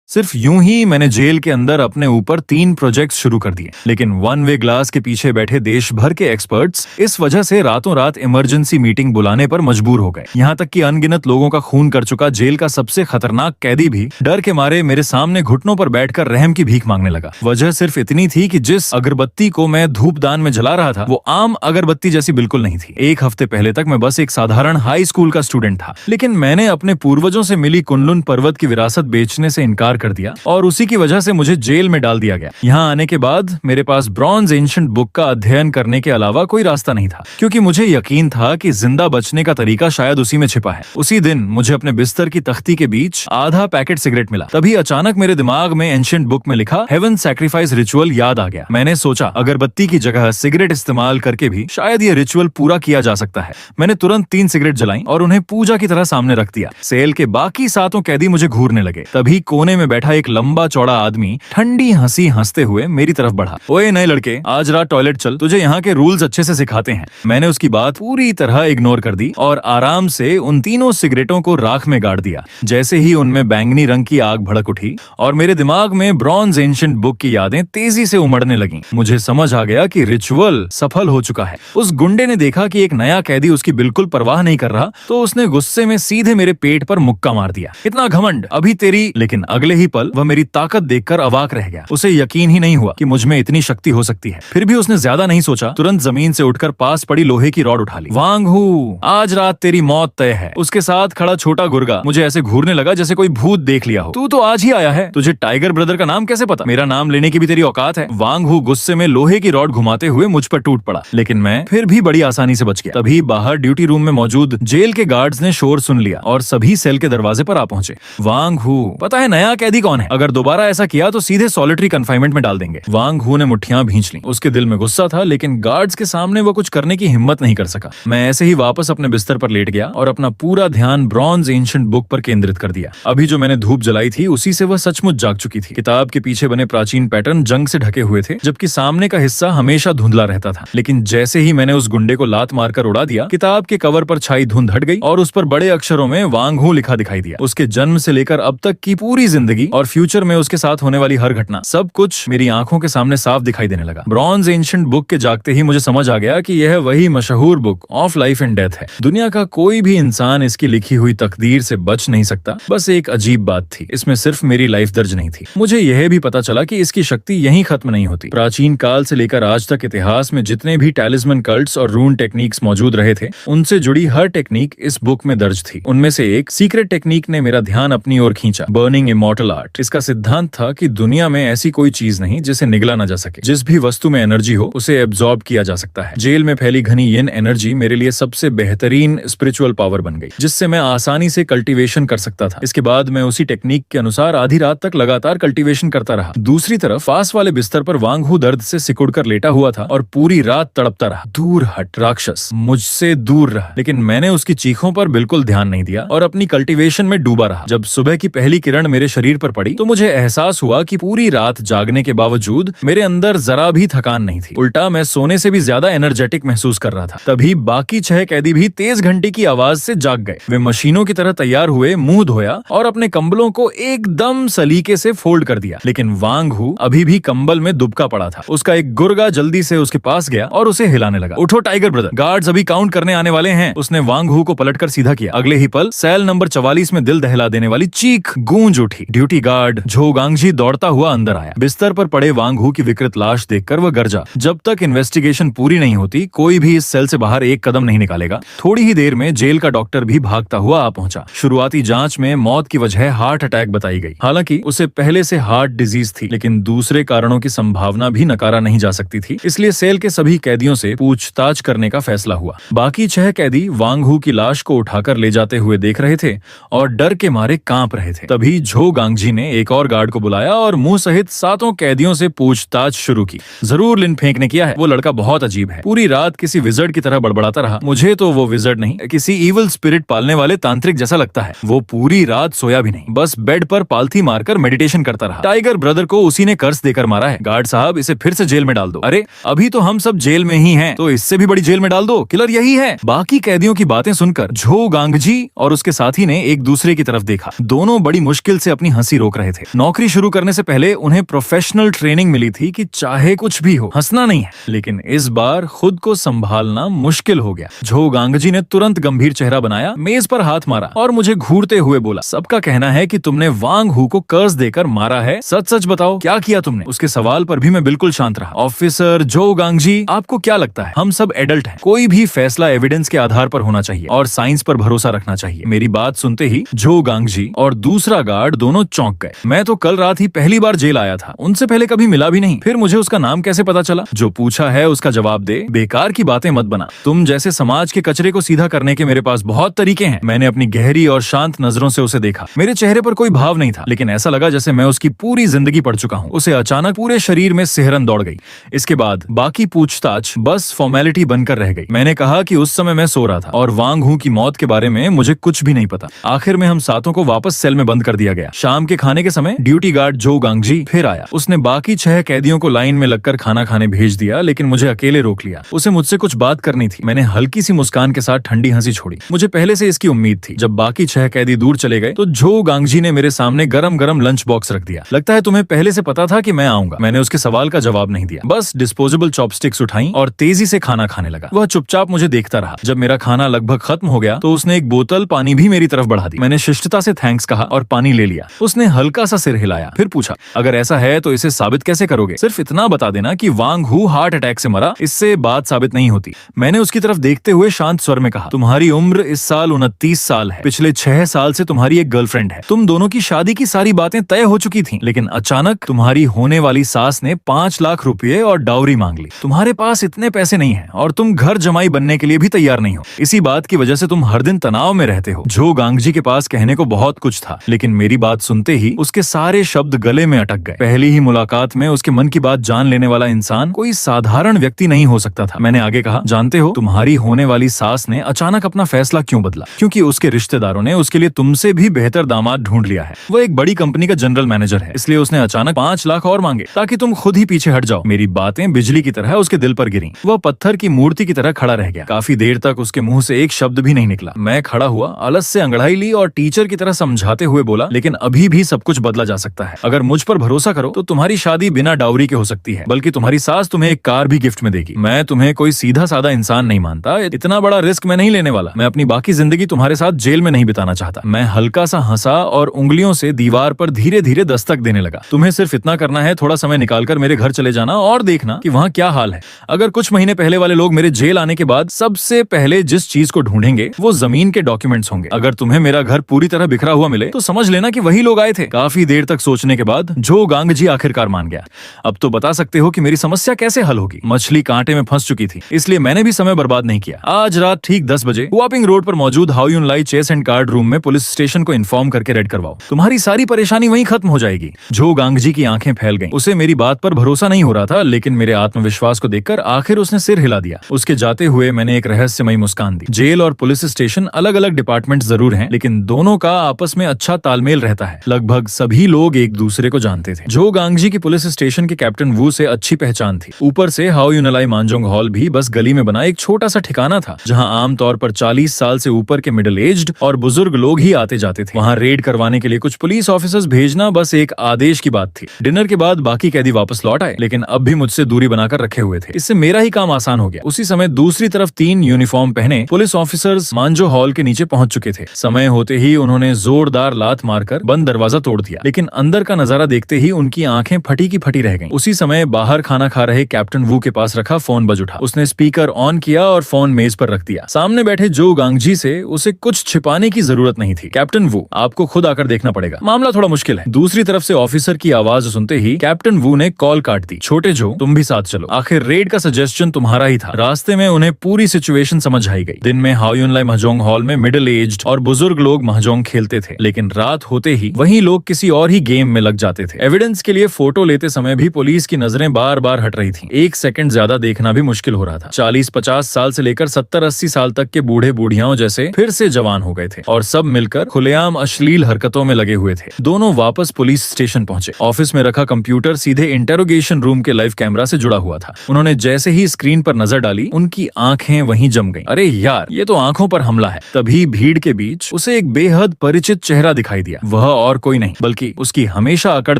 सिर्फ यूं ही मैंने जेल के अंदर अपने ऊपर 3 प्रोजेक्ट्स शुरू कर दिए, लेकिन वन वे ग्लास के पीछे बैठे देश भर के एक्सपर्ट्स इस वजह से रातों रात इमरजेंसी मीटिंग बुलाने पर मजबूर हो गए। यहाँ तक कि अनगिनत लोगों का खून कर चुका जेल का सबसे खतरनाक कैदी भी डर के मारे मेरे सामने घुटनों पर बैठकर रहम की भीख मांगने लगा। वजह सिर्फ इतनी थी कि जिस अगरबत्ती को मैं धूपदान में जला रहा था वो आम अगरबत्ती जैसी बिल्कुल नहीं थी। एक हफ्ते पहले तक मैं बस एक साधारण हाई स्कूल का स्टूडेंट था, लेकिन मैंने अपने पूर्वजों से मिली कुनलुन पर्वत की विरासत बेचने से इनकार कर दिया और उसी की वजह से मुझे जेल में डाल दिया गया। यहाँ आने के बाद मेरे पास ब्रॉन्ज एंशिएंट बुक का अध्ययन करने के अलावा कोई रास्ता नहीं था, क्योंकि मुझे यकीन था कि जिंदा बचने का तरीका शायद उसी में छिपा है। उसी दिन मुझे अपने बिस्तर की तख्ती के बीच आधा पैकेट सिगरेट मिला। तभी अचानक मेरे दिमाग में एंशिएंट बुक में लिखा हेवन सैक्रिफाइस रिचुअल याद आ गया। मैंने सोचा अगरबत्ती की जगह सिगरेट इस्तेमाल करके भी शायद ये रिचुअल पूरा किया जा सकता है। मैंने तुरंत 3 सिगरेट जलाई और उन्हें पूजा की तरह सामने रख दिया। सेल के बाकी 7 कैदी मुझे घूरने लगे। तभी कोने में बैठा एक लंबा चौड़ा आदमी ठंडी हंसी हंसते हुए मेरी तरफ बढ़ा। ओए नए लड़के, आज रात टॉयलेट चल, तुझे यहाँ के रूल्स अच्छे से सिखाते हैं। मैंने उसकी बात पूरी तरह इग्नोर कर दी और आराम से उन तीनों सिगरेटों को राख में गाड़ दिया। जैसे ही उनमें बैंगनी रंग की आग भड़क उठी और मेरे दिमाग में ब्रॉन्ज एंशिएंट बुक की यादें तेजी से उमड़ने लगीं। मुझे समझ आ गया कि रिचुअल सफल हो चुका है। उस गुंडे ने देखा कि एक नया कैदी उसकी बिल्कुल परवाह नहीं कर रहा, तो उसने गुस्से में सीधे मेरे पेट पर मुक्का मार दिया। इतना घमंड, अभी तेरी। लेकिन अगले ही पल वह मेरी ताकत देखकर अवाक रह गया। उसे यकीन ही नहीं हुआ कि मुझ में इतनी शक्ति हो सकती है। फिर भी उसने ज्यादा नहीं सोचा, तुरंत जमीन से उठकर पास पड़ी लोहे की रॉड उठा ली। वांग हू, आज रात तेरी मौत तय है। उसके साथ खड़ा छोटा गुर्गा मुझे ऐसे घूरने लगा जैसे कोई भूत देख लिया हो। तू तो आज ही आया है, तुझे टाइगर ब्रदर का नाम कैसे पता? मेरा नाम लेने की भी तेरी औकात है? वांग हू गुस्से में लोहे की रॉड घुमाते हुए मुझ पर टूट पड़ा, लेकिन मैं फिर भी बड़ी आसानी से बच गया। तभी बाहर ड्यूटी रूम में मौजूद जेल के गार्ड्स ने शोर सुन लिया और सभी सेल के दरवाजे पर आ पहुंचे। वांग हू, पता है नया कैदी कौन है? अगर दोबारा ऐसा किया तो सीधे सॉलिटरी कन्फाइनमेंट में डाल देंगे। वांग हू ने मुट्ठियां भींच ली। उसके दिल में गुस्सा था, लेकिन गार्ड्स के सामने वो कुछ करने की हिम्मत नहीं कर सका। मैं ऐसे ही वापस अपने बिस्तर पर लेट गया और अपना पूरा ध्यान ब्रॉन्ज एंशिएंट बुक पर केंद्रित कर दिया। अभी जो मैंने धूप जलाई थी उसी से वह सचमुच जाग चुकी थी। किताब के पीछे बने प्राचीन पैटर्न जंग से ढके हुए थे, जबकि सामने का हिस्सा हमेशा धुंधला रहता था। लेकिन जैसे ही मैंने उस गुंडे को लात मारकर उड़ा दिया, किताब के कवर पर छाई धुंध हट गई और उस पर बड़े अक्षरों में वांग हू लिखा दिखाई दिया। उसके जन्म से लेकर अब तक की पूरी जिंदगी और फ्यूचर में उसके साथ होने वाली हर घटना, सब कुछ मेरी आंखों के सामने साफ दिखाई देने लगा। ब्रॉन्ज एंशिएंट बुक के जागते ही मुझे समझ आ गया कि यह वही मशहूर book of life and death है। दुनिया का कोई भी इंसान इसकी लिखी हुई तकदीर से बच नहीं सकता। बस एक अजीब बात थी, इसमें सिर्फ मेरी लाइफ दर्ज नहीं थी। मुझे यह भी पता चला कि इसकी शक्ति यहीं खत्म नहीं होती। प्राचीन काल से लेकर आज तक इतिहास में जितने भी टैलिस्मन कल्ट्स और रून टेक्निक्स मौजूद रहे थे, उनसे जुड़ी हर टेक्निक इस बुक में दर्ज थी। उनमें से एक सीक्रेट टेक्निक ने मेरा ध्यान अपनी ओर खींचा, बर्निंग इमॉर्टल आर्ट। इसका सिद्धांत था कि दुनिया में ऐसी कोई चीज नहीं जिसे निगला न जा सके। जिस भी वस्तु में एनर्जी हो उसे एब्जॉर्ब किया जा सकता है। जेल में फैली घनी यिन एनर्जी मेरे लिए सबसे बेहतरीन स्पिरिचुअल पावर बन गई, जिससे मैं आसानी से कल्टीवेशन कर सकता था। इसके बाद मैं उसी टेक्निक के अनुसार आधी रात तक लगातार कल्टीवेशन करता रहा। दूसरी तरफ पास वाले बिस्तर पर वांग हू दर्द से सिकुड़कर लेटा हुआ था और पूरी रात तड़पता रहा, दूर हट राक्षस, मुझसे दूर रहा। लेकिन मैंने उसकी चीखों पर बिल्कुल ध्यान नहीं दिया और अपनी कल्टीवेशन में डूबा रहा। जब सुबह की पहली किरण मेरे शरीर पर पड़ी तो मुझे एहसास हुआ कि पूरी रात जागने के बावजूद मेरे अंदर जरा भी थकान नहीं थी। उल्टा मैं सोने से भी ज्यादा एनर्जेटिक महसूस कर रहा था। तभी बाकी 6 कैदी भी तेज घंटी की आवाज से जाग गए। वे मशीनों की तरह तैयार हुए, मुंह धोया और अपने कंबलों को एकदम सलीके से फोल्ड कर दिया। लेकिन वांग हू अभी भी कंबल में दुबका पड़ा था। उसका एक गुर्गा जल्दी से उसके पास गया और उसे हिलाने लगा। उठो टाइगर ब्रदर, गार्ड्स अभी काउंट करने आने वाले हैं। उसने वांग हू को पलटकर सीधा किया। अगले ही पल सेल नंबर 44 में दिल दहला देने वाली चीख गूंज उठी। ड्यूटी गार्ड झो गांगजी दौड़ता हुआ अंदर आया। बिस्तर पर पड़े वांग हू की विकृत लाश देखकर वह गरजा, जब तक इन्वेस्टिगेशन पूरी नहीं होती कोई भी इस सेल से बाहर एक कदम नहीं निकालेगा। थोड़ी ही देर में जेल का डॉक्टर भी भागता हुआ आ पहुंचा। शुरुआती जांच में मौत की वजह हार्ट अटैक बताई गई। हालांकि उसे पहले से हार्ट डिजीज थी, लेकिन दूसरे कारणों की संभावना भी नकारा नहीं जा सकती थी। इसलिए सेल के सभी कैदियों से पूछताछ करने का फैसला हुआ। बाकी 6 कैदी वांग हू की लाश को उठाकर ले जाते हुए देख रहे थे और डर के मारे कांप रहे थे। तभी झो गांगजी ने एक और गार्ड को बुलाया और मुंह सहित 7 कैदियों से पूछताछ शुरू की। जरूर लिन फेंक ने किया है, वो लड़का बहुत अजीब है। पूरी रात किसी विजर्ड की तरह बड़बड़ाता रहा। मुझे तो वो विजर्ड नहीं, किसी इविल स्पिरिट पालने वाले तांत्रिक जैसा लगता है। वो पूरी रात सोया भी नहीं, बस बेड पर पालथी मारकर मेडिटेशन करता रहा। टाइगर ब्रदर को उसी ने कर्ज देकर मारा है। गार्ड साहब, इसे फिर से जेल में डाल दो। अरे अभी तो हम सब जेल में ही हैं, तो इससे भी बड़ी जेल में डाल दो, किलर यही है। बाकी कैदियों की बातें सुनकर झो गांगजी और उसके साथी ने एक दूसरे की तरफ देखा। दोनों बड़ी मुश्किल से अपनी हंसी रोक रहे थे। नौकरी शुरू करने से पहले उन्हें प्रोफेशनल ट्रेनिंग मिली थी कि चाहे कुछ भी हो हंसना नहीं है, लेकिन इस बार खुद को संभालना मुश्किल हो गया। झो गांगजी ने तुरंत गंभीर चेहरा बनाया, मेज पर हाथ मारा और मुझे घूरते हुए बोला, सबका कहना है कि तुमने वांग हू को कर्ज देकर मारा है, सच सच बताओ क्या किया तुमने? उसके सवाल पर भी मैं बिल्कुल शांत रहा। ऑफिसर झो गांगजी, आपको क्या लगता है? हम सब एडल्ट हैं, कोई भी फैसला एविडेंस के आधार पर होना चाहिए और साइंस पर भरोसा रखना चाहिए। मेरी बात सुनते ही झो गांगजी और दूसरा गार्ड दोनों चौंक गए। मैं तो कल रात ही पहली बार जेल आया था, उनसे पहले कभी मिला भी नहीं, फिर मुझे उसका नाम कैसे पता चला? जो पूछा है उसका जवाब दे, बेकार की बातें मत बना। तुम जैसे समाज के कचरे को सीधा करने के मेरे पास बहुत तरीके हैं। मैंने अपनी गहरी और शांत नजरों से उसे देखा। मेरे चेहरे पर कोई भाव नहीं था, लेकिन ऐसा लगा जैसे मैं उसकी पूरी जिंदगी पढ़ चुका हूँ। उसे अचानक पूरे शरीर में सिहरन दौड़ गई। इसके बाद बाकी पूछताछ बस फॉर्मेलिटी बनकर रह गई। मैंने कहा कि उस समय मैं सो रहा था और वांग हू की मौत के बारे में मुझे कुछ भी नहीं पता। आखिर में हम सातों को वापस सेल में बंद कर दिया गया। शाम के खाने के समय ड्यूटी गार्ड झो गांगजी फिर आया। उसने बाकी 6 कैदियों को लाइन में लगकर खाना खाने भेज दिया, लेकिन मुझे अकेले रोक लिया। उसे मुझसे कुछ बात करनी थी। मैंने हल्की सी मुस्कान के साथ ठंडी हंसी छोड़ी। मुझे पहले से इसकी उम्मीद थी। जब बाकी 6 कैदी दूर चले गए तो झो गांगजी ने मेरे सामने गरम गरम लंच बॉक्स रख दिया। लगता है तुम्हें पहले से पता था कि मैं आऊंगा। मैंने उसके सवाल का जवाब नहीं दिया, बस डिस्पोजेबल चॉपस्टिक्स उठाई और तेजी से खाना खाने लगा। वह चुपचाप मुझे देखता रहा। जब मेरा खाना लगभग खत्म हो गया तो उसने एक बोतल पानी भी मेरी तरफ बढ़ा दी। मैंने शिष्टता से थैंक्स कहा और पानी ले लिया। उसने हल्का सा सिर हिलाया, फिर पूछा, अगर ऐसा है तो इसे साबित कैसे करोगे? सिर्फ इतना बता देना कि वांग हू हार्ट अटैक से मरा, इससे बात साबित नहीं होती। मैंने उसकी तरफ देखते हुए शांत स्वर में कहा, तुम्हारी उम्र इस साल 29 साल है। पिछले 6 साल से तुम्हारी एक गर्लफ्रेंड है। तुम दोनों की शादी की सारी बातें तय हो चुकी थी, लेकिन अचानक तुम्हारी होने वाली सास ने 5 लाख रुपए और डाउरी मांग ली। तुम्हारे पास इतने पैसे नहीं है और तुम घर जमाई बनने के लिए भी तैयार नहीं हो। इसी बात की वजह से तुम हर दिन तनाव में रहते हो। झो गांगजी के पास कहने को बहुत कुछ था, लेकिन मेरी बात सुनते ही उसके सारे शब्द गले में अटक गए। पहली ही मुलाकात में उसके मन की बात जान लेने वाला इंसान कोई साधारण व्यक्ति नहीं हो सकता था। मैंने आगे कहा, जानते हो तुम्हारी होने वाली सास ने अचानक अपना फैसला क्यों बदला? क्योंकि उसके रिश्तेदारों ने उसके लिए तुमसे भी बेहतर दामाद ढूंढ लिया है। वो एक बड़ी कंपनी का जनरल मैनेजर है, इसलिए उसने अचानक 5 लाख और मांगे ताकि तुम खुद ही पीछे हट जाओ। मेरी बातें बिजली की तरह उसके दिल पर गिरी। वह पत्थर की मूर्ति की तरह खड़ा रह गया। काफी देर तक उसके मुंह से एक शब्द भी नहीं निकला। मैं खड़ा हुआ, अलस से अंगड़ाई ली और टीचर की तरह समझाते हुए बोला, लेकिन अभी भी सब कुछ बदला जा सकता है। अगर मुझ पर भरोसा करो तो तुम्हारी शादी बिना डाउरी के हो सकती है, बल्कि तुम्हारी सास तुम्हें एक कार भी गिफ्ट में देगी। मैं तुम्हें कोई सीधा साधा इंसान नहीं मानता। इतना बड़ा रिस्क मैं नहीं लेने वाला। मैं अपनी बाकी जिंदगी तुम्हारे साथ जेल में नहीं बिताना चाहता। मैं हल्का सा हंसा और उंगलियों से दीवार पर धीरे धीरे दस्तक देने लगा। तुम्हें सिर्फ इतना करना है, थोड़ा समय निकालकर मेरे घर चले जाना और देखना कि वहाँ क्या हाल है। अगर कुछ महीने पहले वाले लोग मेरे जेल आने के बाद सबसे पहले जिस चीज को ढूंढेंगे वो जमीन के डॉक्यूमेंट्स होंगे। अगर तुम्हें मेरा घर पूरी तरह बिखरा हुआ मिले तो समझ लेना कि वही लोग आए थे। काफी देर तक सोचने के बाद झो गांगजी आखिरकार मान गया। अब तो बता सकते हो कि मेरी समस्या कैसे हल होगी। मछली कांटे में फंस चुकी थी, इसलिए मैंने भी समय बर्बाद नहीं किया। आज रात ठीक 10 बजे हुआपिंग रोड पर मौजूद Hao Yun Lai chess and card room में पुलिस स्टेशन को इन्फॉर्म करके रेड करवाओ। तुम्हारी सारी परेशानी वहीं खत्म हो जाएगी। झो गांगजी की आंखें फैल गईं। उसे मेरी बात पर भरोसा नहीं हो रहा था, लेकिन मेरे आत्मविश्वास को देखकर आखिर उसने सिर हिला दिया। उसके जाते हुए मैंने एक रहस्यमयी मुस्कान दी। जेल और पुलिस स्टेशन अलग अलग डिपार्टमेंट जरूर हैं, लेकिन दोनों का आपस में अच्छा तालमेल रहता है। लगभग सभी लोग एक दूसरे को जानते थे। झो गांगजी की पुलिस स्टेशन के कैप्टन वू से अच्छी पहचान थी। ऊपर से हाउ यूनलाई मांजोंग हॉल भी बस गली में बना एक छोटा सा ठिकाना था, जहां आमतौर पर 40 साल से ऊपर के मिडिल एज्ड और बुजुर्ग लोग ही आते जाते थे। वहां रेड करवाने के लिए कुछ पुलिस ऑफिसर्स भेजना बस एक आदेश की बात थी। डिनर के बाद बाकी कैदी वापस लौट आए, लेकिन अब भी मुझसे दूरी बनाकर रखे हुए थे। इससे मेरा ही काम आसान हो गया। उसी समय दूसरी तरफ 3 यूनिफॉर्म पहने पुलिस ऑफिसर्स मांजो हॉल के नीचे पहुंच चुके थे। समय होते ही उन्होंने जोरदार लात मारकर बंद दरवाजा तोड़ दिया, लेकिन अंदर का नजारा देखते ही उनकी आंखें फटी की फटी रह गईं। उसी समय बाहर खाना खा रहे कैप्टन वू के पास रखा फोन बज उठा। उसने स्पीकर ऑन किया और फोन मेज पर रख दिया। सामने बैठे झो गांगजी से उसे कुछ छिपाने की जरूरत नहीं थी। कैप्टन वू, आपको खुद आकर देखना पड़ेगा, मामला थोड़ा मुश्किल है। दूसरी तरफ से ऑफिसर की आवाज सुनते ही कैप्टन वू ने कॉल काट दी। छोटे झो, तुम भी साथ चलो। आखिर रेड का सजेशन तुम्हारा ही था। रास्ते में उन्हें पूरी सिचुएशन समझ आई गई। दिन में how Yun lie mahjong hall में मिडिल एज्ड और बुजुर्ग लोग महजोंग खेलते थे, लेकिन रात होते ही वही लोग किसी और ही गेम में लग जाते थे। एविडेंस के लिए फोटो लेते समय भी पुलिस की नजरें बार बार हट रही थीं। 1 सेकंड ज्यादा देखना भी मुश्किल हो रहा था। 40-50 साल से लेकर 70-80 साल तक के बूढ़े बूढ़ियाओं जैसे फिर से जवान हो गए थे और सब मिलकर खुलेआम अश्लील हरकतों में लगे हुए थे। दोनों वापस पुलिस स्टेशन पहुंचे। ऑफिस में रखा कंप्यूटर सीधे इंटेरोगेशन रूम के लाइव कैमरा से जुड़ा हुआ था। उन्होंने जैसे ही स्क्रीन पर नजर डाली, उनकी आंखें वहीं जम गईं। अरे यार, ये तो आंखों पर हमला है। तभी भीड़ के बीच उसे एक बेहद परिचित चेहरा दिखाई दिया। वह और कोई नहीं बल्कि उसकी हमेशा अकड़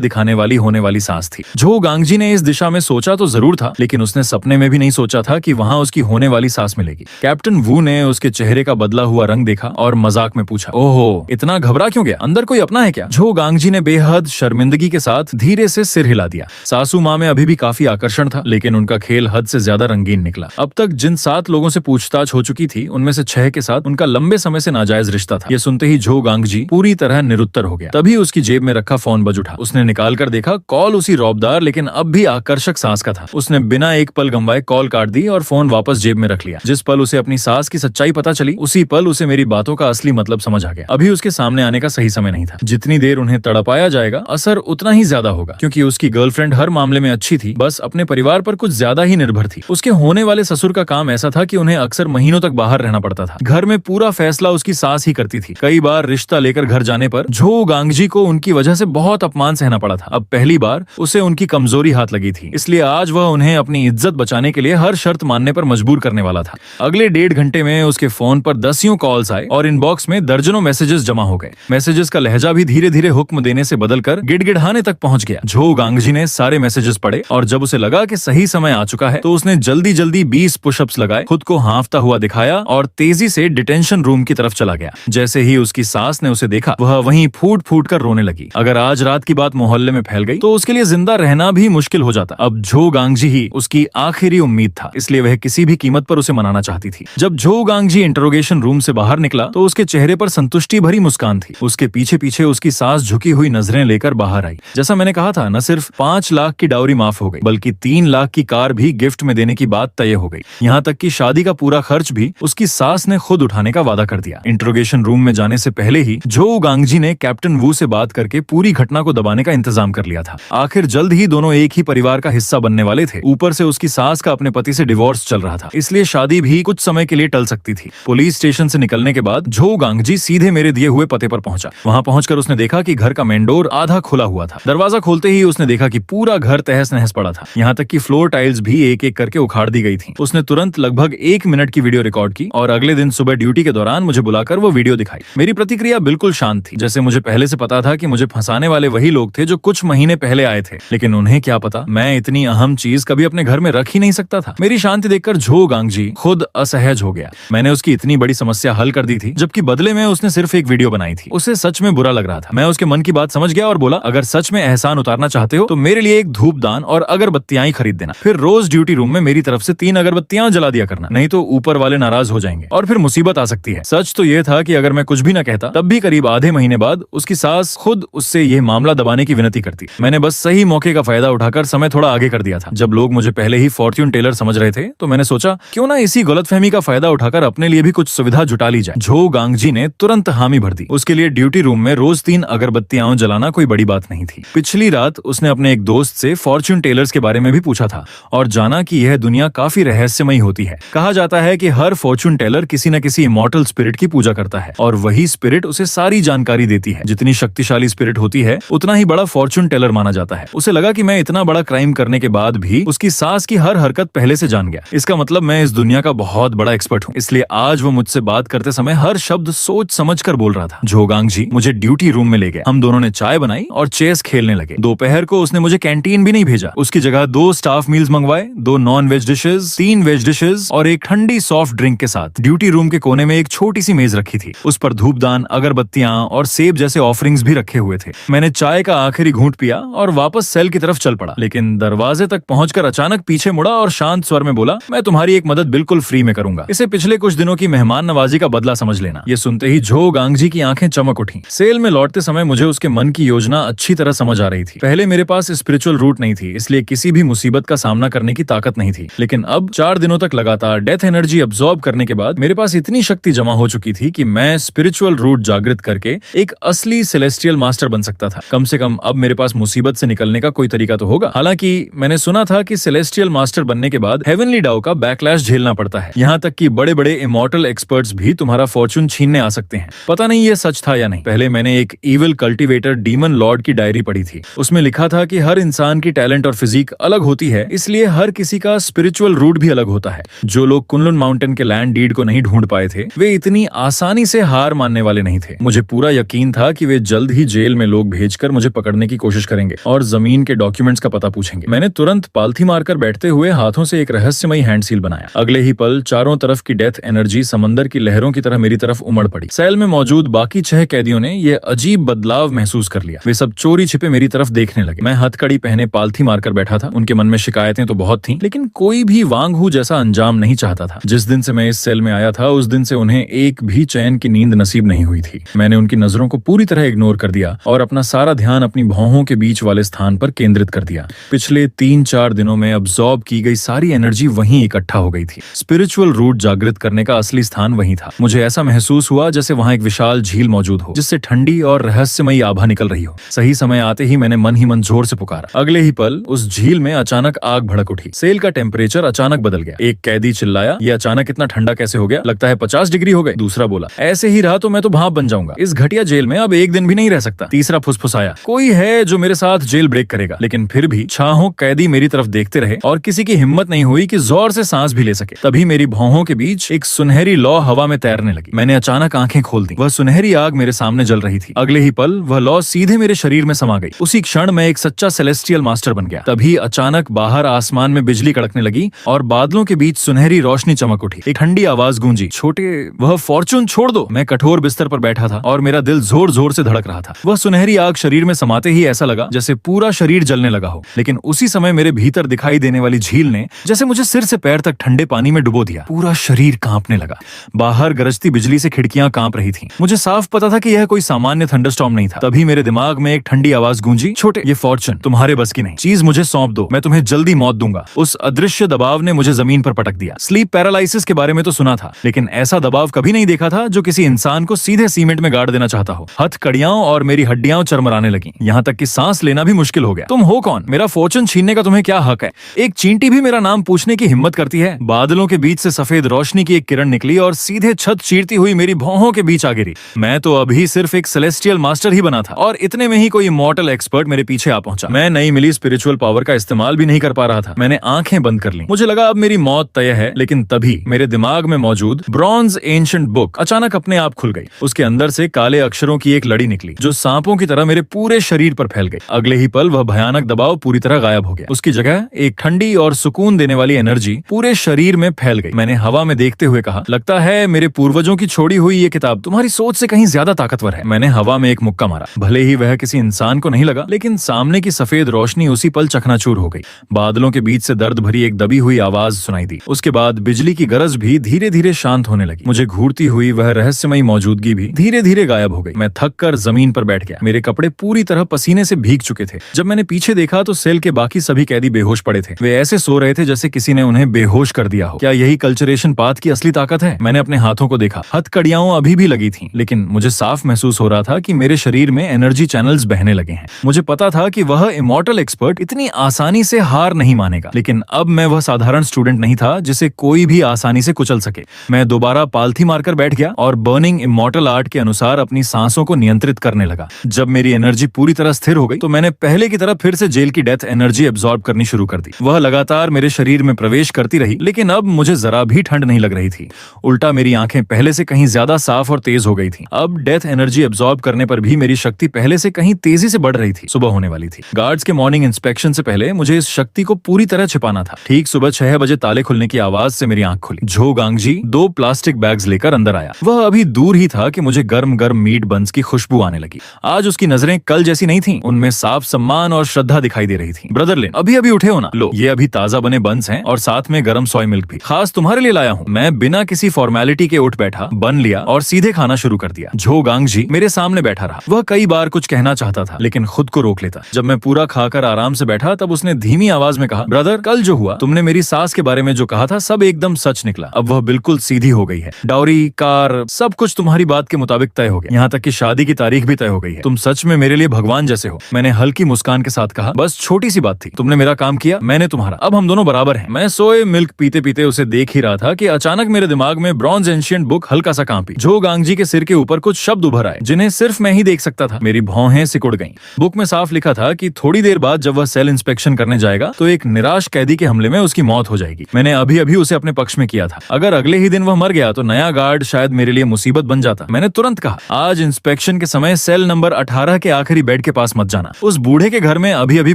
दिखाने वाली होने वाली सास थी। झो गांगजी ने इस दिशा में सोचा तो जरूर था, लेकिन उसने सपने में भी नहीं सोचा था कि वहाँ उसकी होने वाली सास मिलेगी। कैप्टन वू ने उसके चेहरे का बदला हुआ रंग देखा और मजाक में पूछा, ओहो, इतना घबरा क्यों गया? अंदर कोई अपना है क्या? झो गांगजी ने बेहद शर्मिंदगी के साथ धीरे से सिर हिला दिया। सासू माँ में अभी भी काफी आकर्षण था, लेकिन उनका खेल हद से ज्यादा रंगीन निकला। अब तक जिन 7 लोगों से पूछताछ हो चुकी थी, उनमें से 6 के साथ उनका लंबे समय से नाजायज रिश्ता था। ये सुनते ही झो गांगजी पूरी तरह निरुत्तर हो गया। तभी उसकी जेब में रखा फोन बज उठा। उसने निकाल कर देखा, कॉल उसी रौबदार लेकिन अब भी आकर्षक सास का था। उसने बिना एक पल गंवाए कॉल काट दी और फोन वापस जेब में रख लिया। जिस पल उसे अपनी सास की सच्चाई पता चली, उसी पल उसे मेरी बातों का असली मतलब समझ आ गया। अभी उसके सामने आने का सही समय नहीं था। जितनी देर उन्हें तड़पाया जाएगा, असर उतना ही ज्यादा होगा, क्योंकि उसकी गर्लफ्रेंड हर मामले में अच्छी थी, बस अपने परिवार पर कुछ ज्यादा ही निर्भर थी। उसके होने वाले ससुर का काम ऐसा था कि उन्हें अक्सर महीनों तक बाहर रहना पड़ता था। घर में पूरा फैसला उसकी सास ही करती थी। कई बार रिश्ता लेकर घर जाने पर झो गांगजी को उनकी वजह से बहुत अपमान सहना पड़ा था। अब पहली बार उसे उनकी कमजोरी हाथ लगी थी, इसलिए आज वह उन्हें अपनी इज्जत बचाने के लिए हर शर्त मानने पर मजबूर करने वाला था। अगले 1.5 घंटे में उसके फोन पर दसियों कॉल्स आए और इनबॉक्स में दर्जनों मैसेजेस जमा हो गए। मैसेजेस का लहजा भी धीरे धीरे हुक्म देने से बदलकर गिड़गिड़ाने तक पहुंच गया। झो गांगजी ने सारे मैसेजेस पढ़े और जब उसे लगा कि सही समय आ चुका है, तो उसने जल्दी जल्दी 20 पुशअप्स लगाए, खुद को हांफता हुआ दिखाया और तेजी से डिटेंशन रूम की तरफ चला गया। जैसे ही उसकी सास ने उसे देखा, वह वहीं फूट फूट कर रोने लगी। अगर आज रात की बात मोहल्ले में फैल गई तो उसके लिए जिंदा रहना भी मुश्किल हो जाता। अब झो गांगजी ही उसकी आखिरी उम्मीद था, इसलिए वह किसी भी कीमत पर उसे मनाना चाहती थी। जब झो गांगजी इंटरोगेशन रूम से बाहर निकला तो उसके चेहरे पर संतुष्टि भरी मुस्कान थी। उसके पीछे पीछे उसकी सास झुकी हुई नजरें लेकर बाहर आई। जैसा मैंने कहा था, न सिर्फ 5 लाख की डाउरी माफ हो गई, बल्कि 3 लाख की कार भी गिफ्ट में देने की बात तय हो गई। यहाँ तक कि शादी का पूरा खर्च भी उसकी सास ने खुद उठाने का वादा कर दिया। इंटरोगेशन रूम में जाने से पहले ही झो गांगजी ने कैप्टन वू से बात करके पूरी घटना को दबाने का इंतजाम कर लिया था। आखिर जल्द ही दोनों एक ही परिवार का हिस्सा बनने वाले थे। ऊपर से उसकी सास का अपने पति से डिवोर्स चल रहा था, इसलिए शादी भी कुछ समय के लिए टल सकती थी। पुलिस स्टेशन से निकलने के बाद झो गांगजी सीधे मेरे दिए हुए पते पर पहुंचा। वहां पहुंचकर उसने देखा कि घर का मेन डोर आधा खुला हुआ था। दरवाजा खोलते ही उसने देखा कि पूरा घर तहस नहस पड़ा था। यहाँ तक कि फ्लोर टाइल्स भी एक एक करके उखाड़ दी गई थी। उसने तुरंत लगभग 1 मिनट की वीडियो रिकॉर्ड की और अगले दिन सुबह ड्यूटी के दौरान मुझे बुलाकर वो वीडियो दिखाई। मेरी प्रतिक्रिया बिल्कुल शांत थी। जैसे मुझे पहले से पता था कि मुझे फंसाने वाले वही लोग थे जो कुछ महीने पहले आए थे, लेकिन उन्हें क्या पता मैं इतनी अहम चीज कभी अपने घर में रख ही नहीं सकता था। मेरी शांति देखकर झो गांगजी खुद असहज हो गया। मैंने उसकी इतनी बड़ी समस्या हल कर दी थी, जबकि बदले में उसने सिर्फ एक वीडियो बनाई थी। उसे सच में बुरा लग रहा था। मैं उसके मन की बात समझ गया और बोला, अगर सच में एहसान उतारना चाहते हो तो मेरे लिए एक धूपदान और अगरबत्तियां ही खरीद देना। फिर रोज ड्यूटी रूम में मेरी तरफ से 3 अगरबत्तियां जला दिया करना, नहीं तो ऊपर वाले नाराज हो जाएंगे और फिर मुसीबत आ सकती है। सच तो यह था कि अगर मैं कुछ भी न कहता, तब भी करीब आधे महीने बाद उसकी सास खुद उससे यह मामला दबाने की विनती करती। मैंने बस सही मौके का फायदा उठाकर समय थोड़ा आगे कर दिया था। जब लोग मुझे पहले ही फॉर्च्यून टेलर समझ रहे थे, तो मैंने सोचा क्यों ना इसी गलतफहमी का फायदा उठाकर अपने लिए भी कुछ सुविधा जुटा ली जाए। झो गांगजी ने तुरंत हामी भर दी। उसके लिए ड्यूटी रूम में रोज 3 अगरबत्तियां जलाना कोई बड़ी बात नहीं थी। पिछली रात उसने अपने एक दोस्त से फॉर्च्यून टेलर्स के बारे में भी पूछा था और जाना कि यह दुनिया काफी रहस्यमयी होती है। कहा जाता है कि हर फॉर्च्यून टेलर किसी न किसी इमॉर्टल स्पिरिट की पूजा करता है और वही स्पिरिट उसे सारी जानकारी देती है। जितनी शक्तिशाली स्पिरिट होती है, उतना ही बड़ा फॉर्च्यून टेलर माना जाता है। उसे लगा कि मैं इतना बड़ा क्राइम करने के बाद भी उसकी सास की हर हरकत पहले से जान गया। इसका मतलब मैं इस दुनिया का बहुत बड़ा एक्सपर्ट हूँ। इसलिए आज वो मुझसे बात करते समय हर शब्द सोच समझ कर बोल रहा था। झो गांगजी मुझे ड्यूटी रूम में ले गया। हम दोनों ने चाय बनाई और चेस खेलने लगे। दोपहर को उसने मुझे कैंटीन भी नहीं भेजा। उसकी जगह 2 स्टाफ मील्स मंगवाए, 2 non veg dishes, 3 veg dishes और एक ठंडी सॉफ्ट ड्रिंक के साथ। ड्यूटी रूम के कोने में एक छोटी सी मेज रखी थी। उस पर धूपदान, अगरबत्तियां और सेब जैसे ऑफरिंग्स भी रखे हुए थे। मैंने चाय का आखिरी घूंट पिया और वापस सेल की तरफ चल पड़ा, लेकिन दरवाजे तक पहुंचकर अचानक पीछे मुड़ा और शांत स्वर में बोला, मैं तुम्हारी एक मदद बिल्कुल फ्री में करूंगा। इसे पिछले कुछ दिनों की मेहमान नवाजी का बदला समझ लेना। ये सुनते ही झो गांगजी की आंखें चमक उठी। सेल में लौटते समय मुझे उसके मन की योजना अच्छी तरह समझ आ रही थी। पहले मेरे पास स्पिरिचुअल रूट नहीं थी, इसलिए किसी भी मुसीबत का सामना करने की ताकत नहीं थी। लेकिन अब 4 दिनों तक लगातार डेथ एनर्जी अब्सॉर्ब करने के बाद मेरे पास इतनी शक्ति जमा हो चुकी थी कि मैं स्पिरिचुअल रूट जागृत करके एक असली सेलेस्टियल मास्टर बन सकता था। कम से कम अब मेरे पास मुसीबत से निकलने का कोई तरीका तो होगा। हालांकि मैंने सुना था कि सेलेस्टियल मास्टर बनने के बाद हेवनली डाउ का बैकलैश झेलना पड़ता है। यहाँ तक कि बड़े बड़े इमॉर्टल एक्सपर्ट्स भी तुम्हारा फॉर्चून छीनने आ सकते हैं। पता नहीं ये सच था या नहीं। पहले मैंने एक इविल कल्टिवेटर डीमन लॉर्ड की डायरी पढ़ी थी। उसमें लिखा था कि हर इंसान की टैलेंट और फिजिक अलग होती है, इसलिए हर किसी का स्पिरिचुअल रूट भी अलग होता है। जो लोग कुनलुन माउंटेन के लैंड डीड को नहीं ढूंढ पाए थे, वे इतनी आसानी से हार मानने वाले नहीं थे। मुझे पूरा यकीन था कि वे जल्द ही जेल में लोग भेजकर मुझे पकड़ने की कोशिश करेंगे और जमीन के डॉक्यूमेंट्स का पता पूछेंगे। मैंने तुरंत पालथी मारकर बैठते हुए हाथों से एक रहस्यमयी हैंड सील बनाया। अगले ही पल चारों तरफ की डेथ एनर्जी समंदर की लहरों की तरह मेरी तरफ उमड़ पड़ी। सेल में मौजूद बाकी 6 कैदियों ने यह अजीब बदलाव महसूस कर लिया। वे सब चोरी छिपे मेरी तरफ देखने लगे। मैं हथकड़ी पहने पालथी मारकर बैठा था। उनके मन में शिकायतें तो बहुत थीं, लेकिन कोई भी वांग हू जैसा अंजाम नहीं चाहता था। जिस दिन से मैं इस सेल में आया था उस दिन से उन्हें एक भी चैन की नींद नसीब नहीं हुई थी। मैंने उनकी नजरों को पूरी तरह इग्नोर कर दिया और अपना सारा ध्यान अपनी भौहों के बीच वाले स्थान पर केंद्रित कर दिया। पिछले 3-4 दिनों में अब्सॉर्ब की गई सारी एनर्जी वहीं इकट्ठा हो गई थी। स्पिरिचुअल रूट जागृत करने का असली स्थान वहीं था। मुझे ऐसा महसूस हुआ जैसे वहां एक विशाल झील मौजूद हो जिससे ठंडी और रहस्यमयी आभा निकल रही हो। सही समय आते ही मैंने मन ही मन जोर से पुकारा। अगले ही पल उस झील में अचानक आग भड़क उठी। सेल का टेम्परेचर अचानक बदल गया। एक कैदी चिल्लाया, ये अचानक इतना ठंडा कैसे हो गया? लगता है 50 डिग्री हो गए। दूसरा बोला, ऐसे ही रहा तो मैं तो भाप बन जाऊंगा। इस घटिया जेल में अब एक दिन भी नहीं रह सकता। तीसरा फुसफुसाया, कोई है जो मेरे साथ जेल ब्रेक करेगा? लेकिन फिर भी छाहों कैदी मेरी तरफ देखते रहे और किसी की हिम्मत नहीं हुई कि जोर से सांस भी ले सके। तभी मेरी भौहों के बीच एक सुनहरी लौ हवा में तैरने लगी। मैंने अचानक आंखें खोल दी। वह सुनहरी आग मेरे सामने जल रही थी। अगले ही पल वह लौ सीधे मेरे शरीर में समा गई। उसी क्षण मैं एक सच्चा सेलेस्टियल मास्टर बन गया। तभी अचानक बाहर आसमान में बिजली कड़कने लगी और बादलों के बीच सुनहरी रोशनी चमक उठी। एक ठंडी आवाज गूंजी, छोटे, वह फॉर्चून छोड़ दो। मैं कठोर बिस्तर पर बैठा था और मेरा दिल जोर जोर से धड़क रहा था। वह सुनहरी आग शरीर में समाते ही ऐसा लगा जैसे पूरा शरीर जलने लगा हो। लेकिन उसी समय मेरे भीतर दिखाई देने वाली झील ने जैसे मुझे सिर से पैर तक ठंडे पानी में डुबो दिया। पूरा शरीर कांपने लगा। बाहर गरजती बिजली से खिड़कियां कांप रही थीं। मुझे साफ पता था कि यह कोई सामान्य थंडरस्टॉर्म नहीं था। तभी मेरे दिमाग में एक ठंडी आवाज गूंजी, छोटे, ये फॉर्चून तुम्हारे बस की नहीं चीज, मुझे सौंप दो, मैं तुम्हें जल्दी मौत दूंगा। उस अदृश्य दबाव ने मुझे जमीन पर पटक दिया। स्लीप पैरालिसिस के बारे में तो सुना था, लेकिन ऐसा दबाव कभी नहीं देखा था जो किसी इंसान को सीधे सीमेंट में गाड़ देना चाहता हो। हथकड़ियां और मेरी हड्डियां चरमराने लगी। यहाँ तक कि सांस लेना भी मुश्किल हो गया। तुम हो कौन? मेरा फॉर्चून छीनने का तुम्हें क्या हक है? एक चींटी भी मेरा नाम पूछने की हिम्मत करती है? बादलों के बीच से सफेद रोशनी की एक किरण निकली और सीधे छत चीरती हुई मेरी भौहों के बीच आ गिरी। मैं तो अभी सिर्फ एक सेलेस्टियल मास्टर ही बना था और इतने में ही कोई इमॉर्टल एक्सपर्ट मेरे पीछे आ पहुंचा। मैं नई मिली स्पिरिचुअल पावर का इस्तेमाल भी नहीं कर पा रहा था। मैंने आंखें बंद कर ली। मुझे लगा अब मेरी मौत तय है, लेकिन तभी मेरे दिमाग में मौजूद ब्रॉन्ज एंशिएंट बुक अचानक अपने आप खुल गई। उसके अंदर से काले अक्षरों की एक लड़ी निकली जो सांपों की तरह मेरे पूरे शरीर पर फैल गई। अगले ही पल वह भयानक दबाव पूरी तरह गायब हो गया। उसकी जगह एक ठंडी और सुकून देने वाली एनर्जी पूरे शरीर में फैल गई। मैंने हवा में देखते हुए कहा, लगता है मेरे पूर्वजों की छोड़ी हुई ये किताब तुम्हारी सोच से कहीं ज्यादा ताकतवर है। मैंने हवा में एक मुक्का मारा। भले ही वह किसी इंसान को नहीं लगा, लेकिन सामने की सफेद रोशनी उसी पल चकनाचूर हो गई। बादलों के बीच से दर्द भरी एक दबी हुई आवाज सुनाई दी। उसके बाद बिजली की गरज भी धीरे धीरे शांत होने लगी। मुझे घूरती हुई वह रहस्यमयी मौजूदगी भी धीरे धीरे गायब हो गई। मैं थक कर जमीन पर बैठ गया। मेरे कपड़े पूरी तरह पसीने से भीग चुके थे। जब मैंने पीछे देखा तो सेल के बाकी सभी कैदी बेहोश पड़े थे। वे ऐसे सो रहे थे जैसे किसी ने उन्हें बेहोश कर दिया हो। क्या यही कल्चरेशन पाथ की असली ताकत है? मैंने अपने हाथों को देखा। हथकड़ियां अभी भी लगी थीं, लेकिन मुझे साफ महसूस हो रहा था कि मेरे शरीर में एनर्जी चैनल्स बहने लगे हैं। मुझे पता था कि वह इमॉर्टल एक्सपर्ट इतनी आसानी से हार नहीं मानेगा, लेकिन अब मैं वह साधारण स्टूडेंट नहीं था जिसे कोई भी आसानी से कुचल सके। मैं दोबारा पालथी मारकर बैठ गया और बर्निंग इमॉर्टल आर्ट के अनुसार अपनी सांसों को नियंत्रित करने लगा। जब मेरी एनर्जी पूरी तरह स्थिर हो गई तो मैंने पहले की तरह फिर से जेल की डेथ एनर्जी एब्जॉर्ब करनी शुरू कर दी। वह लगातार मेरे शरीर में प्रवेश करती रही, लेकिन अब मुझे जरा भी ठंड नहीं लग रही थी। उल्टा मेरी आंखें पहले से कहीं ज्यादा साफ और तेज हो गई थी। अब डेथ एनर्जी एब्जॉर्ब करने पर भी मेरी शक्ति पहले से कहीं तेजी से बढ़ रही थी। सुबह होने वाली थी। गार्ड्स के मॉर्निंग इंस्पेक्शन से पहले मुझे इस शक्ति को पूरी तरह छिपाना था। ठीक सुबह 6 बजे ताले खुलने की आवाज से मेरी आंख खुली। झो गांगजी 2 प्लास्टिक बैग्स लेकर अंदर आया। वह अभी दूर ही था कि मुझे गर्म गर्म मीट बंस की खुशबू आने लगी। आज उसकी नजरें कल जैसी नहीं थीं। उनमें साफ सम्मान और श्रद्धा दिखाई दे रही थी। ब्रदर लिन, अभी अभी उठे हो ना? लो, ये अभी ताजा बने बंस हैं और साथ में गर्म सोय मिल्क भी खास तुम्हारे लिए लाया हूँ। मैं बिना किसी फॉर्मेलिटी के उठ बैठा, बन लिया और सीधे खाना शुरू कर दिया। झो गांगजी मेरे सामने बैठा रहा। वह कई बार कुछ कहना चाहता था, लेकिन खुद को रोक लेता। जब मैं पूरा खाकर आराम से बैठा तब उसने धीमी आवाज में कहा, ब्रदर, कल जो हुआ, तुमने मेरी सास के बारे में जो कहा था सब एकदम सच निकला। अब वह बिल्कुल सीधी हो गई है। डाउरी, कार, सब कुछ तुम्हारी बात के मुताबिक तय हो गया। यहाँ तक कि शादी की तारीख भी तय हो गई है। तुम सच में मेरे लिए भगवान जैसे हो। मैंने हल्की मुस्कान के साथ कहा, बस छोटी सी बात थी। तुमने मेरा काम किया, मैंने तुम्हारा। अब हम दोनों बराबर हैं। मैं सोए मिल्क पीते पीते उसे देख ही रहा था कि अचानक मेरे दिमाग में ब्रॉन्ज एंशिएंट बुक हल्का सा कांपी। झो गांगजी के सिर के ऊपर कुछ शब्द उभर आए जिन्हें सिर्फ मैं ही देख सकता था। मेरी भौहें सिकुड़ गईं। बुक में साफ लिखा था कि थोड़ी देर बाद जब वह सेल इंस्पेक्शन करने जाएगा तो एक निराश कैदी के हमले में उसकी मौत हो जाएगी। मैंने अभी अभी उसे अपने पक्ष में किया था। अगर अगले ही दिन वह मर गया तो नया गार्ड शायद मेरे लिए मुसीबत बन जाता। मैंने तुरंत कहा, आज इंस्पेक्शन के समय सेल नंबर 18 के आखिरी बेड के पास मत जाना। उस बूढ़े के घर में अभी अभी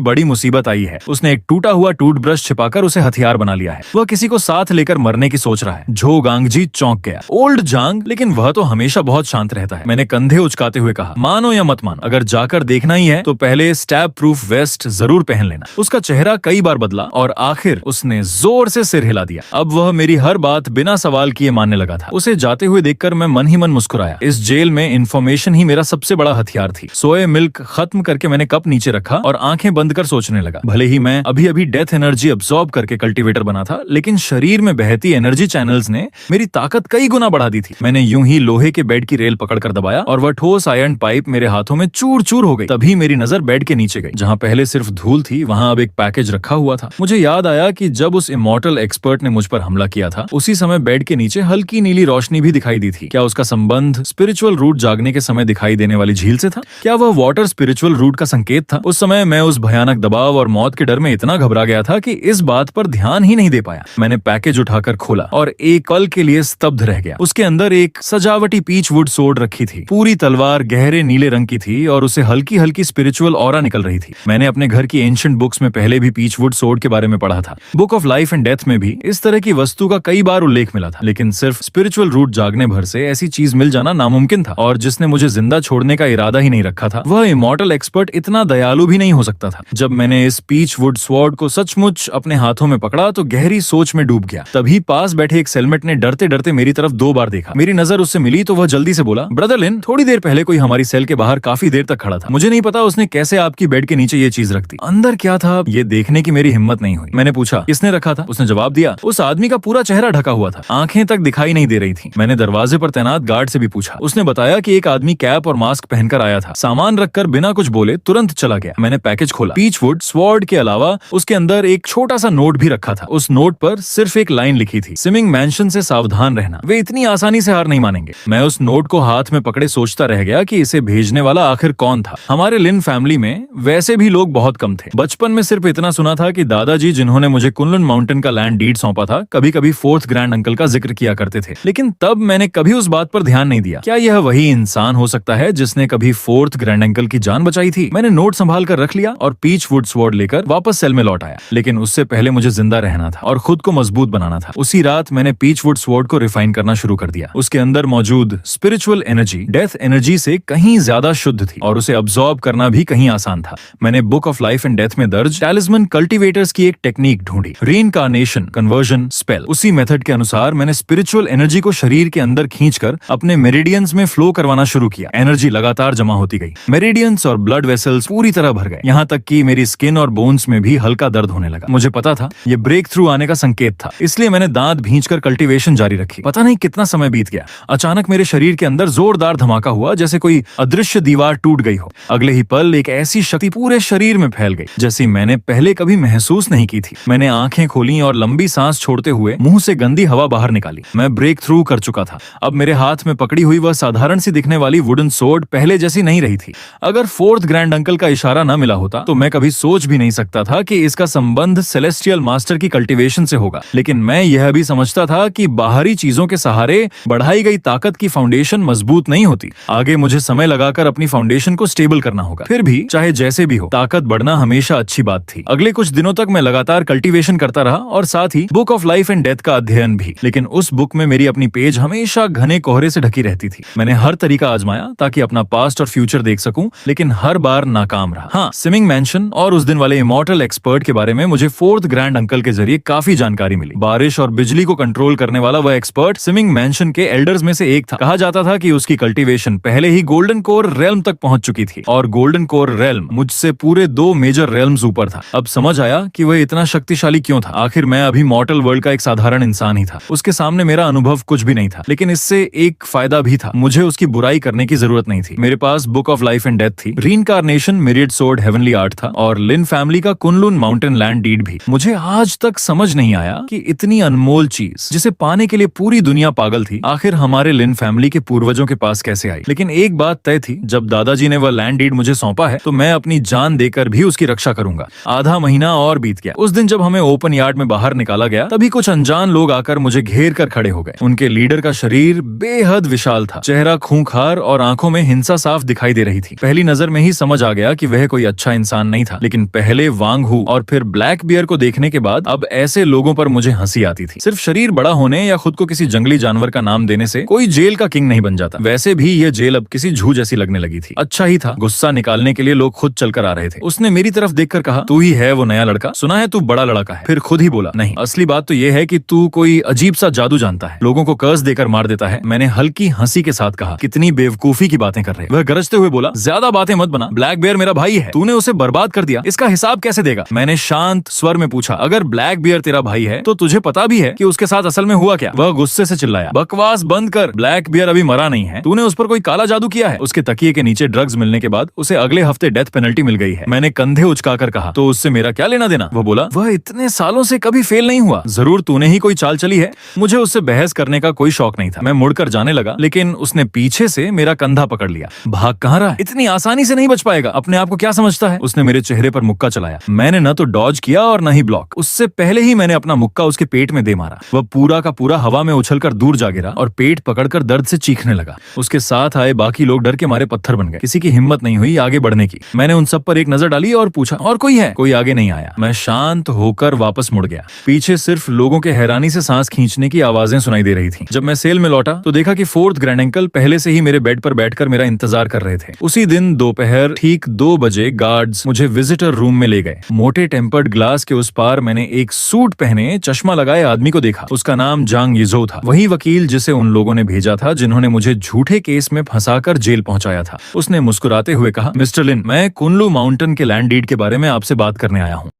बड़ी मुसीबत आई है। उसने एक टूटा हुआ टूथब्रश छिपाकर उसे हथियार बना लिया है। वह किसी को साथ लेकर मरने की सोच रहा है। झो गांगजी चौंक गया। ओल्ड जांग, लेकिन वह तो हमेशा बहुत शांत रहता है। मैंने कंधे उचकाते हुए कहा, मानो या मत मानो, अगर जाकर देखना ही है तो पहले स्टैब प्रूफ वेस्ट जरूर पहन लेना। उसका चेहरा कई बार बदला और आखिर उसने जोर से सिर हिला दिया। अब वह मेरी हर बात बिना सवाल किए मानने लगा था। उसे जाते हुए देखकर मैं मन ही मन मुस्कुराया। इस जेल में इंफॉर्मेशन ही मेरा सबसे बड़ा हथियार थी। सोए मिल्क खत्म करके मैंने कप नीचे रखा और आंखें बंद कर सोचने लगा। भले ही मैं अभी अभी डेथ एनर्जी अब्सॉर्ब करके कल्टीवेटर बना था, लेकिन शरीर में बहती एनर्जी चैनल्स ने मेरी ताकत कई गुना बढ़ा दी थी। मैंने यूं ही लोहे के बेड की रेल पकड़कर दबाया और वह ठोस आयरन पाइप मेरे हाथों में चूर चूर हो गई। तभी मेरी नजर बेड के नीचे गई। जहां पहले सिर्फ धूल थी, वहां अब एक पैकेज रखा हुआ था। मुझे याद आया कि जब उस इमॉर्टल एक्सपर्ट ने मुझ पर हमला किया था, उसी समय बेड के नीचे हल्की नीली रोशनी भी दिखाई दी थी। क्या उसका संबंध स्पिरिचुअल रूट जागने के समय दिखाई देने वाली झील से था? क्या वह वाटर स्पिरिचुअल रूट का संकेत था? उस समय मैं उस भयानक दबाव और मौत के डर में इतना घबरा गया था कि इस बात पर ध्यान ही नहीं दे पाया। मैंने पैकेज उठाकर खोला और एक पल के लिए स्तब्ध रह गया। उसके अंदर एक सजावटी पीच वुड सोर्ड रखी थी। पूरी तलवार गहरे नीले रंग की थी और उसे हल्की हल्की स्पिरिचुअल ऑरा निकल रही थी। मैंने अपने घर की एंशिएंट बुक्स में पहले भी पीच वुड सोर्ड के बारे में पढ़ा था। Book of life and death में भी इस तरह की वस्तु का कई बार उल्लेख मिला था, लेकिन सिर्फ स्पिरिचुअल रूट जागने भर से ऐसी चीज मिल जाना नामुमकिन था। और जिसने मुझे जिंदा छोड़ने का इरादा ही नहीं रखा था, वह इमॉर्टल एक्सपर्ट इतना दयालु भी नहीं हो सकता था। जब मैंने इस पीच वुड स्वॉर्ड को सचमुच अपने हाथों में पकड़ा तो गहरी सोच में डूब गया। तभी पास बैठे एक सेलमेट ने डरते डरते मेरी तरफ 2 बार देखा। मेरी नजर उससे मिली तो वह जल्दी से बोला, ब्रदर लिन, थोड़ी देर पहले कोई हमारी सेल के बाहर काफी देर तक खड़ा था। मुझे नहीं पता उसने कैसे आपकी बेड के नीचे ये चीज रख दी। अंदर क्या था ये देखने की मेरी हिम्मत नहीं हुई। मैंने पूछा, किसने रखा था? उसने जवाब दिया, उस आदमी का पूरा चेहरा ढका हुआ था, आंखें तक दिखाई नहीं दे रही थी। मैंने दरवाजे पर तैनात गार्ड से भी पूछा। उसने बताया कि एक आदमी कैप और मास्क पहनकर आया था, सामान रखकर बिना कुछ बोले तुरंत चला गया। मैंने पैकेज खोला। पीच वुड स्वॉर्ड के अलावा उसके अंदर एक छोटा सा नोट भी रखा था। उस नोट पर सिर्फ एक लाइन लिखी थी, स्विमिंग मैंशन से सावधान रहना, वे इतनी आसानी से हार नहीं मानेंगे। मैं उस नोट को हाथ में पकड़े सोचता रह गया कि इसे भेजने वाला आखिर कौन था। हमारे लिन फैमिली में वैसे भी लोग बहुत कम थे। बचपन में सिर्फ इतना सुना था कि दादाजी, जिन्होंने मुझे कुनलुन माउंटेन का लैंड डीड सौंपा था, कभी कभी 4th ग्रैंड अंकल का जिक्र किया करते थे, लेकिन तब मैंने कभी उस बात पर ध्यान नहीं दिया। क्या यह वही इंसान हो सकता है जिसने कभी 4th ग्रैंड अंकल की जान बचाई थी? मैंने नोट संभाल कर रख लिया और पीच वुड स्वॉर्ड लेकर वापस सेल में लौट आया। लेकिन उससे पहले मुझे जिंदा रहना था और खुद को मजबूत बनाना था। उसी रात मैंने पीच वुड स्वॉर्ड को रिफाइन करना शुरू कर दिया। उसके अंदर मौजूद स्पिरिचुअल एनर्जी डेथ एनर्जी से कहीं ज्यादा शुद्ध थी और उसे अब्सॉर्ब करना भी कहीं आसान था। मैंने book of life and death में दर्ज टैलिस्मन कल्टीवेटर्स की एक टेक्निक ढूंढी, रीइंकार्नेशन कन्वर्जन स्पेल। उसी मेथड के अनुसार मैंने स्पिरिचुअल एनर्जी को शरीर के अंदर खींचकर अपने मेरिडियंस में फ्लो करवाना शुरू किया। एनर्जी लगातार जमा होती गई। मेरिडियंस और ब्लड वेसल्स पूरी तरह भर गए, यहाँ तक कि मेरी स्किन और बोन्स में भी हल्का दर्द होने लगा। मुझे पता था ये ब्रेक थ्रू आने का संकेत था, इसलिए मैंने दांत भींचकर कल्टीवेशन जारी रखी। पता नहीं कितना समय बीत गया। अचानक मेरे शरीर के अंदर जोरदार धमाका हुआ, जैसे कोई अदृश्य दीवार टूट गई हो। अगले ही पल एक ऐसी शक्ति पूरे शरीर में फैल गई जैसी मैंने पहले कभी महसूस नहीं की थी। मैंने आंखें खोली और लंबी सांस छोड़ते हुए मुंह से गंदी हवा बाहर निकाली। मैं ब्रेक थ्रू कर चुका था। अब मेरे हाथ में पकड़ी हुई वह साधारण सी दिखने वाली वुडन सोर्ड पहले जैसी नहीं रही थी। अगर 4th ग्रैंड अंकल का इशारा न मिला होता तो मैं कभी सोच भी नहीं सकता था कि इसका संबंध सेलेस्टियल मास्टर की कल्टीवेशन से होगा। लेकिन मैं यह भी समझता था कि बाहरी चीजों के सहारे बढ़ाई गई ताकत की फाउंडेशन मजबूत नहीं होती। आगे मुझे समय लगाकर अपनी फाउंडेशन को स्टेबल करना होगा। फिर भी चाहे जैसे भी हो, ताकत बढ़ना हमेशा अच्छी बात थी। अगले कुछ दिनों तक मैं लगातार कल्टीवेशन करता रहा और साथ ही book of life and death का अध्ययन भी। लेकिन उस बुक में मेरी अपनी पेज हमेशा घने कोहरे से ढकी रहती थी। मैंने हर तरीका आजमाया ताकि अपना पास्ट और फ्यूचर देख सकूं, लेकिन हर बार नाकाम रहा। हाँ, स्विमिंग मैंशन और उस दिन वाले इमॉर्टल एक्सपर्ट के बारे में मुझे 4th ग्रैंड अंकल के जरिए काफी जानकारी मिली। बारिश और बिजली को कंट्रोल करने वाला वह एक्सपर्ट स्विमिंग मैंशन के एल्डर्स में से एक था। कहा जाता था कि उसकी कल्टीवेशन पहले ही गोल्डन कोर रेल्म तक पहुंच चुकी थी और गोल्डन कोर रेल्म मुझसे पूरे 2 मेजर रेल्म्स ऊपर था। अब समझ आया कि वह इतना शक्तिशाली क्यों था। आखिर मैं अभी मॉर्टल वर्ल्ड का एक साधारण इंसान ही था। उसके सामने मेरा अनुभव कुछ भी नहीं था, लेकिन इससे एक फायदा भी था। मुझे उसकी बुराई करने की जरूरत नहीं थी। मेरे पास book of life and death थी, reincarnation myriad sword heavenly art था और लिन फैमिली का कुनलुन माउंटेन लैंड डीड भी। मुझे आज तक समझ नहीं आया कि इतनी अनमोल चीज जिसे पाने के लिए पूरी दुनिया पागल थी, आखिर हमारे लिन फैमिली के पूर्वजों के पास कैसे आई। लेकिन एक बात तय थी, जब दादाजी ने वह लैंड डीड मुझे सौंपा है तो मैं अपनी जान देकर भी उसकी रक्षा करूंगा। आधा महीना और बीत गया। उस दिन जब हमें ओपन यार्ड में बाहर निकाला गया, तभी कुछ अनजान लोग आकर मुझे घेर कर खड़े हो गए। उनके लीडर का शरीर बेहद विशाल था, चेहरा खूंखार और आंखों में हिंसा साफ दिखाई दे रही थी। पहली नजर में ही समझ आ गया कि वह कोई अच्छा इंसान नहीं था, लेकिन पहले वांग हू और फिर ब्लैक बियर को देखने के बाद अब ऐसे लोगों पर मुझे हंसी आती थी। सिर्फ शरीर बड़ा होने या खुद को किसी जंगली जानवर का नाम देने से कोई जेल का किंग नहीं बन जाता। वैसे भी यह जेल अब किसी जू जैसी लगने लगी थी। अच्छा ही था, गुस्सा निकालने के लिए लोग खुद चलकर आ रहे थे। उसने मेरी तरफ देखकर कहा, तू ही है वो नया लड़का, सुना है तू बड़ा लड़का है। फिर खुद ही बोला, नहीं, असली बात तो यह है कि तू कोई अजीब सा जादू जानता है, लोगों को कर्ज देकर मार देता है। मैंने हल्की हंसी के साथ कहा, कितनी बेवकूफी की बातें कर रहे। वह गरजते हुए बोला, ज्यादा बातें मत बना, ब्लैक बियर मेरा भाई है, तूने उसे बर्बाद कर दिया, इसका हिसाब कैसे देगा? मैंने शांत स्वर में पूछा, अगर ब्लैक बियर तेरा भाई है तो तुझे पता भी है कि उसके साथ असल में हुआ क्या? वह गुस्से से चिल्लाया, बकवास बंद कर, ब्लैक बियर अभी मरा नहीं है, तूने उस पर कोई काला जादू किया है। उसके तकिए के नीचे ड्रग्स मिलने के बाद उसे अगले हफ्ते डेथ पेनल्टी मिल गई है। मैंने कंधे उचकाकर कहा, तो उससे मेरा क्या लेना देना? वो बोला, वह इतने सालों से कभी फेल नहीं हुआ, जरूर तूने ही कोई चाल चली है। मुझे उससे बहस करने का कोई शौक नहीं था। मैं मुड़कर जाने लगा, लेकिन उसने पीछे से मेरा कंधा पकड़ लिया। भाग कहाँ रहा है? इतनी आसानी से नहीं बच पाएगा, अपने आप को क्या समझता है? उसने मेरे चेहरे पर मुक्का चलाया। मैंने न तो डॉज किया और न ही ब्लॉक। उससे पहले ही मैंने अपना मुक्का उसके पेट में दे मारा। वह पूरा का पूरा हवा में उछलकर दूर जा गिरा और पेट पकड़कर दर्द से चीखने लगा। उसके साथ आए बाकी लोग डर के मारे पत्थर बन गए। किसी की हिम्मत नहीं हुई आगे बढ़ने की। मैंने उन सब पर एक नजर डाली और पूछा, और कोई है? कोई आगे नहीं आया। मैं शांत होकर वापस मुड़ गया। पीछे सिर्फ लोगों के हैरानी से सांस खींचने की आवाजें सुनाई दे रही थी। जब मैं सेल में लौटा तो देखा कि फोर्थ ग्रैंड अंकल पहले से ही मेरे बेड पर बैठकर मेरा इंतजार कर रहे थे। उसी दिन दोपहर ठीक 2 बजे गार्ड्स मुझे विजिटर रूम में ले गए। मोटे टेम्पर्ड ग्लास के उस पार मैंने एक सूट पहने चश्मा लगाए आदमी को देखा। उसका नाम जांग यिज़ो था, वही वकील जिसे उन लोगों ने भेजा था जिन्होंने मुझे झूठे केस में फंसाकर जेल पहुंचाया था। उसने मुस्कुराते हुए कहा, मिस्टर लिन, मैं कुनलू माउंटेन के लैंड डीड के बारे में आपसे बात करने आया हूँ।